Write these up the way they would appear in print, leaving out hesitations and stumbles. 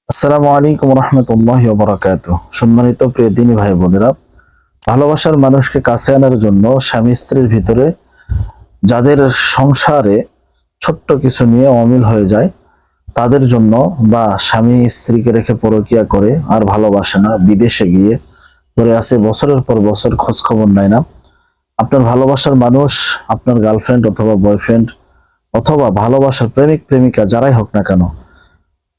আসসালামু আলাইকুম রহমতুল্লাহি ওয়া বারাকাতুহু। সম্মানিত প্রিয় দিনী ভাই বোনেরা, ভালোবাসার মানুষকে কাছে আনার জন্য স্বামী স্ত্রীর ভিতরে যাদের সংসারে ছোট্ট কিছু নিয়ে অমিল হয়ে যায় তাদের জন্য, বা স্বামী স্ত্রীকে রেখে পরকিয়া করে আর ভালোবাসে না, বিদেশে গিয়ে পরে আছে বছরের পর বছর খোঁজ খবর নেয় না, আপনার ভালোবাসার মানুষ, আপনার গার্লফ্রেন্ড অথবা বয়ফ্রেন্ড অথবা ভালোবাসার প্রেমিক প্রেমিকা যারাই হোক না কেন,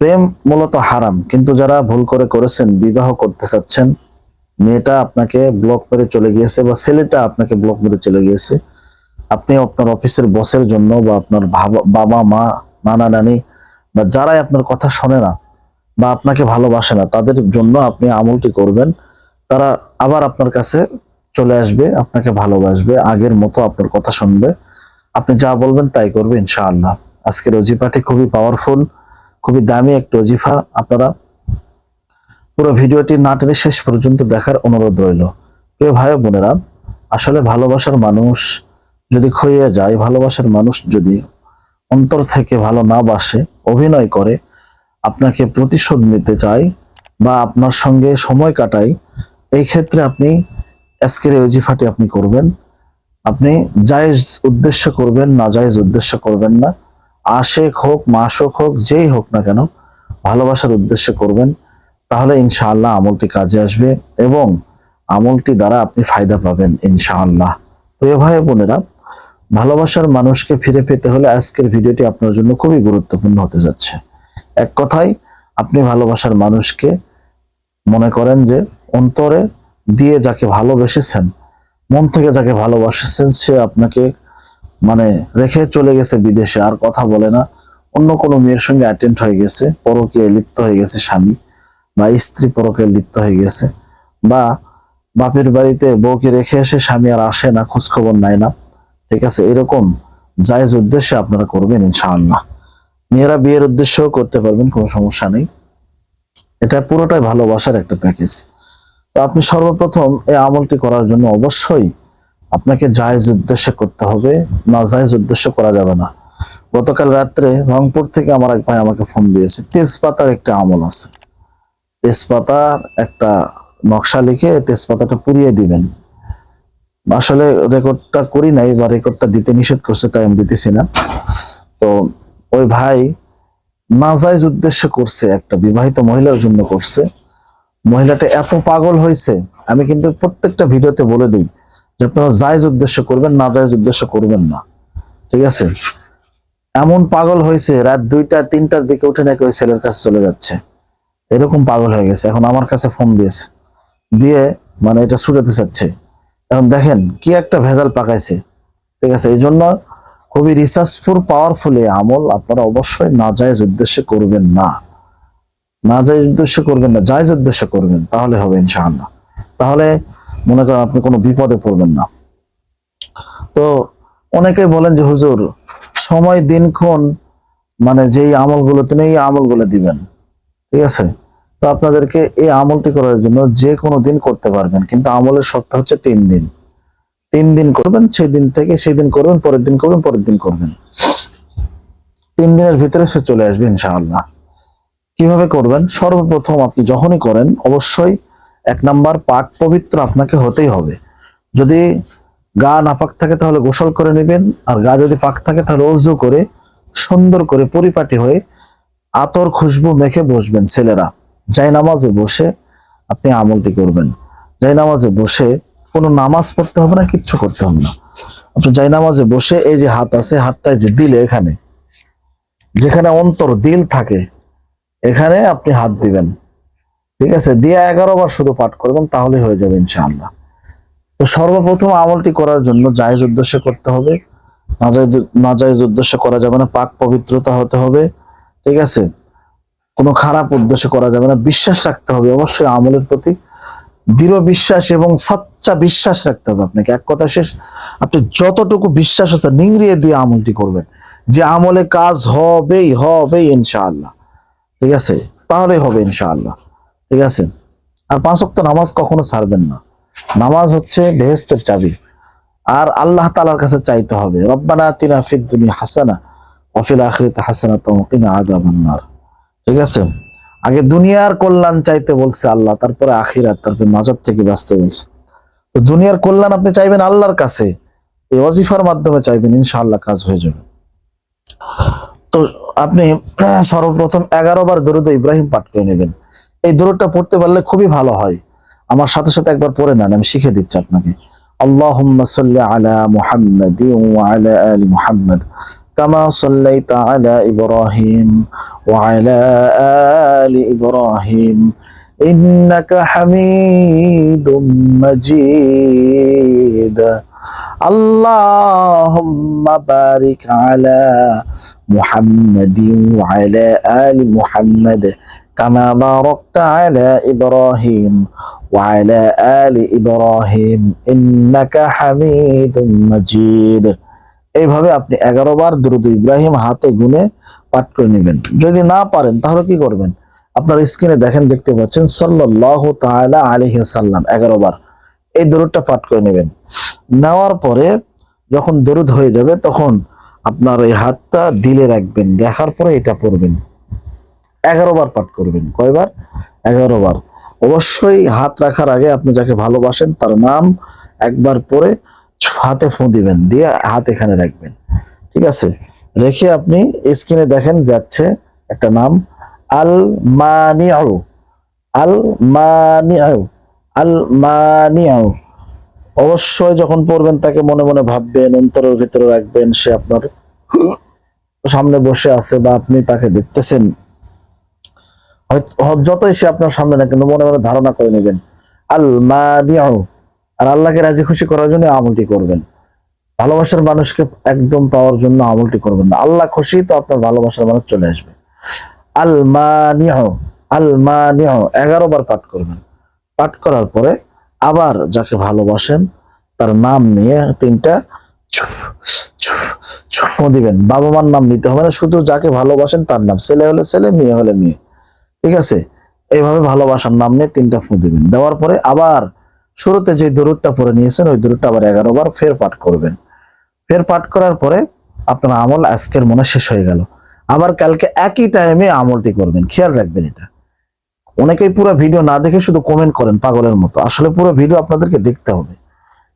প্রেম মূলত হারাম, কিন্তু যারা ভুল করে করেছেন, বিবাহ করতে চাচ্ছেন, মেয়েটা আপনাকে ব্লক মেরে চলে গিয়েছে বা ছেলেটা আপনাকে ব্লক মেরে চলে গিয়েছে, আপনি আপনার অফিসের বসের জন্য বা আপনার বাবা মা নানা নানি বা যারাই আপনার কথা শোনে না বা আপনাকে ভালোবাসে না তাদের জন্য আপনি আমলটি করবেন। তারা আবার আপনার কাছে চলে আসবে, আপনাকে ভালোবাসবে, আগের মতো আপনার কথা শুনবে, আপনি যা বলবেন তাই করবে ইনশাআল্লাহ। আজকের অজিফাটি খুবই পাওয়ারফুল, খুবই দামি একটা অজিফা। আপনারা পুরো ভিডিওটি না টেনে শেষ পর্যন্ত দেখার অনুরোধ রইল। প্রিয় ভাই বোনেরা, আসলে ভালোবাসার মানুষ যদি খইয়ে যায়, ভালোবাসার মানুষ যদি অন্তর থেকে ভালো না বাসে, অভিনয় করে, আপনাকে প্রতিশোধ নিতে চায় বা আপনার সঙ্গে সময় কাটায়, এই ক্ষেত্রে আপনি আজকের এই ওজিফাটি আপনি করবেন। আপনি জায়েজ উদ্দেশ্য করবেন, না জায়েজ উদ্দেশ্য করবেন না। আশেক হোক মাসুক হোক যেই হোক না কেন, ভালোবাসার উদ্দেশ্য করবেন। তাহলে ইনশাআল্লাহ আমলটি কাজে আসবে এবং আমলটি দ্বারা আপনি ফায়দা পাবেন ইনশাআল্লাহ। প্রিয় ভাই বোনেরা, ভালোবাসার মানুষকে ফিরে পেতে হলে আজকের ভিডিওটি আপনার জন্য খুবই গুরুত্বপূর্ণ হতে যাচ্ছে। এক কথায়, আপনি ভালোবাসার মানুষকে মনে করেন যে অন্তরে দিয়ে যাকে ভালোবেসেছেন, মন থেকে যাকে ভালোবাসেছেন, সে আপনাকে মানে রেখে চলে গেছে বিদেশে, আর কথা বলে না, অন্য কোনো মেয়ের সঙ্গে অ্যাটেন্ড হয়ে গেছে, পরকীয়ায় লিপ্ত হয়ে গেছে স্বামী, বা স্ত্রী পরকীয়ায় লিপ্ত হয়ে গেছে, বা বাপের বাড়িতে বউকে রেখে এসে স্বামী আর আসে না, খোঁজ খবর নেয় না। ঠিক আছে, এরকম জায়েজ উদ্দেশ্যে আপনারা করবেন ইনশাআল্লাহ। মেয়েরা বিয়ের উদ্দেশ্যেও করতে পারবেন, কোনো সমস্যা নেই। এটা পুরোটাই ভালোবাসার একটা প্যাকেজ। তো আপনি সর্বপ্রথম এই আমলটি করার জন্য অবশ্যই আপনাকে জায়েজ উদ্দেশ্যে করতে হবে, না জায়েজ উদ্দেশ্য করা যাবে না। গতকাল রাত্রে রংপুর থেকে আমার এক ভাই আমাকে ফোন দিয়েছে, তেজপাতার একটা আমল আছে, তেজপাতার একটা নকশা লিখে তেজপাতাটা পুড়িয়ে দিবেন। আসলে রেকর্ডটা করি নাই বা রেকর্ডটা দিতে নিষেধ করছে, তাই আমি দিতেছি না। তো ওই ভাই নাজায়েজ উদ্দেশ্য করছে, একটা বিবাহিত মহিলার জন্য করছে। মহিলাটা এত পাগল হয়েছে, আমি কিন্তু প্রত্যেকটা ভিডিওতে বলে দিই যে আপনারা জায়েজ উদ্দেশ্য করবেন, না জায়েজ উদ্দেশ্য করবেন না। ঠিক আছে, এমন পাগল হয়েছে, রাত 2টা 3টার দিকে উঠে নাকি ওই ছেলের কাছে চলে যাচ্ছে, এরকম পাগল হয়ে গেছে। এখন আমার কাছে ফোন দিয়েছে, দিয়ে মানে এটা ছুটাতে চাচ্ছে। এখন দেখেন কি একটা ভেজাল পাকাইছে। ঠিক আছে, এই জন্য খুবই রিসার্চফুল পাওয়ারফুল এই আমল, আপনারা অবশ্যই নাজায়েজ উদ্দেশ্যে করবেন না, নাজায়েজ উদ্দেশ্য করবেন না, জায়েজ উদ্দেশ্য করবেন, তাহলে হবে ইনশাআল্লাহ। তাহলে মনে করেন আপনি কোনো বিপদে পড়বেন না। তো অনেকেই বলেন যে হুজুর সময় দিনক্ষণ মানে যেই আমলগুলোতে নেই এই আমলগুলো দিবেন। ঠিক আছে, তো আপনাদেরকে এই আমলটি করার জন্য যে কোনো দিন করতে পারবেন, কিন্তু আমলের শর্ত হচ্ছে 3 দিন। 3 দিন করবেন, সেই দিন থেকে সেই দিন করবেন, পরের দিন করবেন, পরের দিন করবেন, 3 দিনের ভিতরে সে চলে আসবে ইনশাআল্লাহ। কিভাবে করবেন? সর্বপ্রথম আপনি যখনই করেন অবশ্যই 1 নাম্বার পাক পবিত্র আপনাকে হতেই হবে। যদি গা নাপাক থাকে তাহলে গোসল করে নেবেন, আর গা যদি পাক থাকে তাহলে ওযু করে সুন্দর করে পরিপাটি হয়ে আতর খুশবু মেখে বসবেন। ছেলেরা জায়নামাজে বসে আপনি আমলটি করবেন। জায়নামাজে বসে কোনো নামাজ পড়তে হবে না, কিচ্ছু করতে হবে না। আপনি জায়নামাজে বসে এই যে হাত আছে, হাতটায় যে দিলে এখানে যেখানে অন্তর দিল থাকে এখানে আপনি হাত দিবেন। ঠিক আছে, দিয়ে 11 বার শুধু পাঠ করবেন, তাহলে হয়ে যাবে ইনশাআল্লাহ। তো সর্বপ্রথম আমলটি করার জন্য জায়েজ উদ্দেশ্য করতে হবে, নাজায়েজ নাজায়েজ উদ্দেশ্য করা যাবে না, পাক পবিত্রতা হতে হবে। ঠিক আছে, কোনো খারাপ উদ্দেশ্য করা যাবে না, বিশ্বাস রাখতে হবে অবশ্যই আমলের প্রতি, দৃঢ় বিশ্বাস এবং সচ্চা বিশ্বাস রাখতে হবে আপনাকে। এক কথা শেষ, আপনি যতটুকু বিশ্বাস আছে নিংড়িয়ে দিয়ে আমলটি করবেন, যে আমলে কাজ হবেই হবেই ইনশাআল্লাহ। ঠিক আছে, তাহলেই হবে ইনশাআল্লাহ। ঠিক আছে, আর 5 ওয়াক্ত নামাজ কখনো ছাড়বেন না। নামাজ হচ্ছে বেহেশতের চাবি, আর আল্লাহ তাআলার কাছে চাইতে হবে, রব্বানা আতিনা ফিদ দুনিয়া হাসানা ওয়া ফিল আখিরাতি হাসানাতাও ওয়া কিনা আযাবান নার। ঠিক আছে, আগে দুনিয়ার কল্যাণ চাইতে বলছে আল্লাহ, তারপরে আখিরাত, তারপরে নাজাত থেকে বাঁচতে বলছে। তো দুনিয়ার কল্যাণ আপনি চাইবেন আল্লাহর কাছে, এই ওয়াজিফার মাধ্যমে চাইবেন, ইনশাআল্লাহ কাজ হয়ে যাবে। তো আপনি সর্বপ্রথম 11 বার দরুদ ইব্রাহিম পাঠ করে নেবেন। এই দরুদটা পড়তে পারলে খুবই ভালো হয়। আমার সাথে সাথে একবার পড়ে নেন, আমি শিখে দিচ্ছি আপনাকে। আল্লাহুম্মা সাল্লি আলা মুহাম্মাদিন ওয়া আলা আলি মুহাম্মাদ কামা সাল্লাইতা আলা ইব্রাহিম ওয়া আলা আলি ইব্রাহিম ইন্নাকা হামিদুম মাজিদ। আল্লাহুম্মা বারিক আলা মুহাম্মাদিন ওয়া আলা আলি মুহাম্মাদ কামা বারাকতা আলা ইব্রাহিম ওয়া আলা আলি ইব্রাহিম ইন্নাকা হামিদুম মাজিদ। এইভাবে আপনি 11 বার দুরূদ ইব্রাহিম হাতে গুনে পাঠ করে নেবেন। যদি না পারেন তাহলে কি করবেন, আপনার স্ক্রিনে দেখেন, দেখতে পাচ্ছেন সাল্লাল্লাহু তাআলা আলাইহি সাল্লাম 11 বার এই দরুদটা পাঠ করে নেবেন। নেওয়ার পরে যখন দরুদ হয়ে যাবে তখন আপনার এই হাতটা দিলে রাখবেন, রাখার পরে এটা পড়বেন। 11 বার পাঠ করবেন। কয়বার? 11 বার। অবশ্যই হাত রাখার আগে আপনি যাকে ভালোবাসেন তার নাম একবার পড়ে হাতে ফু দিবেন, দিয়ে হাত এখানে রাখবেন। ঠিক আছে? রেখে আপনি স্ক্রিনে দেখেন যাচ্ছে একটা নাম, আল মানিউ, আল মানিউ, আল মানিউ। অবশ্যই যখন পড়বেন তাকে মনে মনে ভাববেন, অন্তরের ভিতরে রাখবেন, সে আপনার সামনে বসে আছে বা আপনি তাকে দেখতেছেন, যতই সে আপনার সামনে না কিন্তু মনে মনে ধারণা করে নেবেন আল মানিউ। আর আল্লাহকে রাজি খুশি করার জন্য আমলটি করবেন। ভালোবাসার মানুষকে একদম পাওয়ার জন্য আমলটি করবেন না। আল্লাহ খুশি তো আপনার ভালোবাসার মানুষ চলে আসবে। আল মানিউ, আল মানিউ 11 বার পাঠ করবেন। পাঠ করার পরে আবার যাকে ভালোবাসেন তার নাম নিয়ে 3টা দিবেন। বাবা মার নাম নিতে হবে না, শুধু যাকে ভালোবাসেন তার নাম, ছেলে হলে ছেলে, মেয়ে হলে মেয়ে। ঠিক আছে? এইভাবে ভালোবাসার নাম নিয়ে 3টা ফু দিবেন। দেওয়ার পরে আবার শুরুতে যে দরুদটা পড়ে নিয়েছেন ওই দরুদটা আবার 11 বার ফের পাঠ করবেন। ফের পাঠ করার পরে আপনার আমল আজকের মনে শেষ হয়ে গেল। আবার কালকে একই টাইমে আমলটি করবেন। খেয়াল রাখবেন এটা। অনেকেই পুরো ভিডিও না দেখে শুধু কমেন্ট করেন পাগলের মতো, আসলে পুরো ভিডিও আপনাদেরকে দেখতে হবে।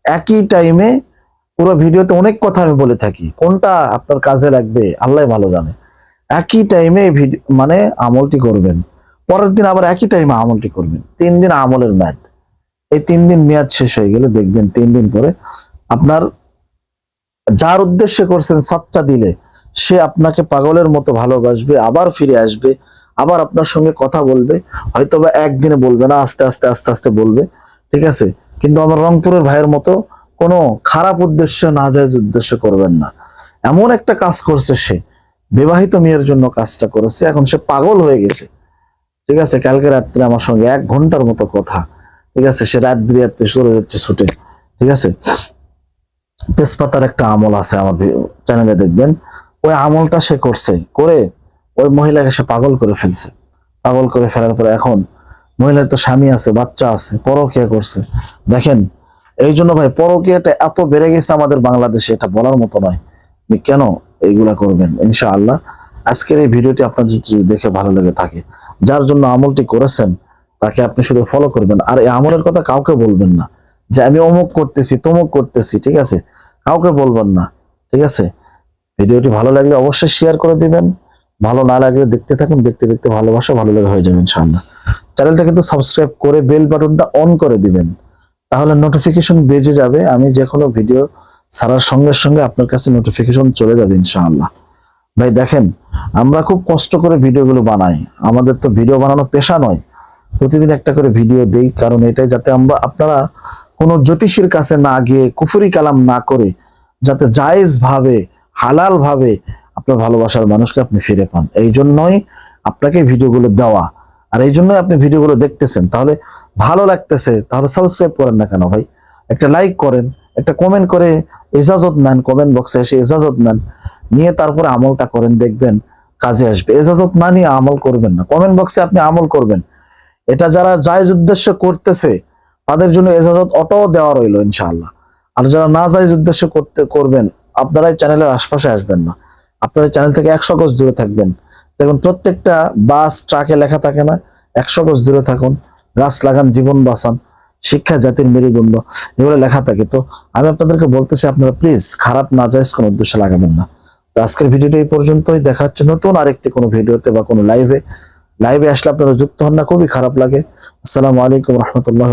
একই টাইমে পুরো ভিডিওতে অনেক কথা আমি বলে থাকি, কোনটা আপনার কাজে লাগবে আল্লাহ ভালো জানে। একই টাইমে মানে আমলটি করবেন। পরের দিন আবার একই টাইমে আমলটি করবেন। 3 দিন আমলের মেয়াদ। এই 3 দিন মেয়াদ শেষ হয়ে গেলে দেখবেন 3 দিন পরে আপনার যার উদ্দেশ্যে করছেন সাচ্চা দিলে সে আপনাকে পাগলের মতো ভালোবাসবে, আবার ফিরে আসবে, আবার আপনার সঙ্গে কথা বলবে। হয়তো বা একদিনে বলবে না, আস্তে আস্তে আস্তে আস্তে বলবে। ঠিক আছে? কিন্তু আমার রংপুরের ভাইয়ের মতো কোনো খারাপ উদ্দেশ্য, নাজায়েজ উদ্দেশ্য করবেন না। এমন একটা কাজ করছে সে, বিবাহিত মেয়ের জন্য কাজটা করেছে, এখন সে পাগল হয়ে গেছে। ঠিক আছে? কালকে রাত্রে আমার সঙ্গে 1 ঘন্টার মতো কথা। ঠিক আছে? সে রাত্রি চলে যাচ্ছে ছুটে। ঠিক আছে? তেজপাতার একটা আমল আছে আমার চ্যানেলে, দেখবেন। ওই আমলটা সে করছে, করে ওই মহিলাকে সে পাগল করে ফেলছে। পাগল করে ফেলার পরে এখন মহিলার তো স্বামী আছে, বাচ্চা আছে, পরকিয়া করছে। দেখেন, এই জন্য ভাই পরকিয়াটা এত বেড়ে গেছে আমাদের বাংলাদেশে, এটা বলার মতো নয়। আপনি কেন এইগুলা করবেন? ইনশাআল্লাহ আজকের এই ভিডিওটি আপনাদের যদি দেখে ভালো লেগে থাকে, যার জন্য আমলটি করেছেন তাকে আপনি শুধু ফলো করবেন। আর এই আমলের কথা কাউকে বলবেন না যে আমি অমুক করতেছি তমুক করতেছি। ঠিক আছে? কাউকে বলবেন না। ঠিক আছে? ভিডিওটি ভালো লাগলে অবশ্যই শেয়ার করে দিবেন। ভালো না লাগলে দেখতে থাকুন, দেখতে দেখতে ভালোবাসা ভালো লাগে হয়ে যাবে ইনশাআল্লাহ। চ্যানেলটা কিন্তু সাবস্ক্রাইব করে বেল বাটনটা অন করে দিবেন, তাহলে নোটিফিকেশন বেজে যাবে। আমি যে কোনো ভিডিও ছাড়ার সঙ্গে সঙ্গে আপনার কাছে নোটিফিকেশন চলে যাবে ইনশাআল্লাহ। ভাই দেখেন, আমরা খুব কষ্ট করে ভিডিওগুলো বানাই। আমাদের তো ভিডিও বানানো পেশা নয়, প্রতিদিন একটা করে ভিডিও দেই, কারণ এটাই যাতে আপনারা কোনো জ্যোতিষীর কাছে না গিয়ে কুফরি কালাম না করে যাতে জায়েজ ভাবে, হালাল ভাবে আপনার ভালোবাসার মানুষকে আপনি ফিরে পান। এই জন্যই আপনাকে ভিডিওগুলো দেওয়া, আর এই জন্যই আপনি ভিডিওগুলো দেখতেছেন। তাহলে ভালো লাগতেছে, তাহলে সাবস্ক্রাইব করেন না কেন ভাই? একটা লাইক করেন, একটা কমেন্ট করে ইজাজত নেন, কমেন্ট বক্সে এসে ইজাজত নেন, নিয়ে তারপরে আমলটা করেন, দেখবেন কাজে আসবে। ইজাজত না নিয়ে আমল করবেন না, কমেন্ট বক্সে আপনি আমল করবেন। এটা যারা জায়েজ উদ্দেশ্য করতেছে তাদের জন্য ইজাজত অটো দেওয়া রইল ইনশাআল্লাহ। আর যারা না জায়েজ উদ্দেশ্য করবেন, আপনারা এই চ্যানেলের আশপাশে আসবেন না, আপনারা চ্যানেল থেকে 100 গজ দূরে থাকবেন। দেখুন প্রত্যেকটা বাস ট্রাকে লেখা থাকে না 100 গজ দূরে থাকুন, গাছ লাগান, জীবন বাঁচান, শিক্ষা জাতির মেরুদণ্ড, এগুলো লেখা থাকে। তো আমি আপনাদেরকে বলতে চাই আপনারা প্লিজ খারাপ নাজায়েজ কোনো উদ্দেশ্যে লাগাবেন না। তো আজকের ভিডিওটা এই পর্যন্তই, দেখা হচ্ছে নতুন আরেকটি কোনো ভিডিওতে বা কোনো লাইভে আসলে আপনারা যুক্ত হন না, খুবই খারাপ লাগে। আসসালামু আলাইকুম রহমতুল্লাহ।